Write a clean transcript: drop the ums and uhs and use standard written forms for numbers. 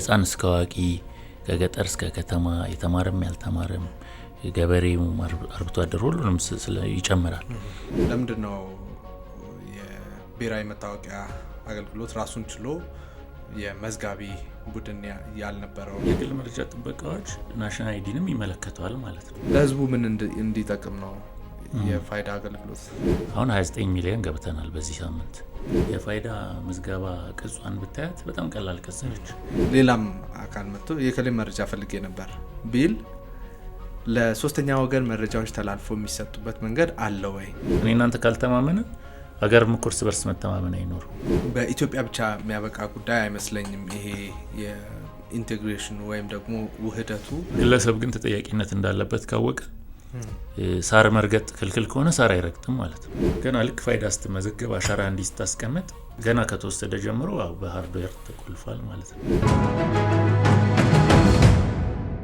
ከህፃን እስከ አዋቂ ከገጠር እስከ ከተማ የተማረም ያልተማረም ገበሬው አርብቶ አደር ሁሉንም ይጨምራል። ለምንድነው የብሔራዊ መታወቂያ አገልግሎት ራሱን ችሎ የመዝጋቢ ቡድን ያልነበረው? የግል መረጃ ጥበቃዎች ናሽናል አይዲንም ይመለከተዋል ማለት ነው። ለህዝቡ ምን እንዲጠቅም ነው የፋይዳ አገልግሎት? አሁን 29 ሚሊዮን ገብተናል በዚህ ሳምንት። የፋይዳ ምዝገባ ቅጿን ብታያት በጣም ቀላል ቅጽ ነች። ሌላም አካል መጥቶ የከሌ መረጃ ፈልጌ ነበር ቢል ለሶስተኛ ወገን መረጃዎች ተላልፎ የሚሰጡበት መንገድ አለ ወይ? እኔ እናንተ ካልተማመነ ሀገር ምኩርስ በርስ መተማመን አይኖር። በኢትዮጵያ ብቻ የሚያበቃ ጉዳይ አይመስለኝም ይሄ የኢንቴግሬሽኑ ወይም ደግሞ ውህደቱ። ግለሰብ ግን ተጠያቂነት እንዳለበት ካወቀ ሳር መርገጥ ክልክል ከሆነ ሳር አይረግጥም ማለት ነው። ገና ልክ ፋይዳ ስትመዘገብ አሻራ እንዲስታስቀምጥ ገና ከተወሰደ ጀምሮ በሃርድዌር ተቆልፏል ማለት ነው።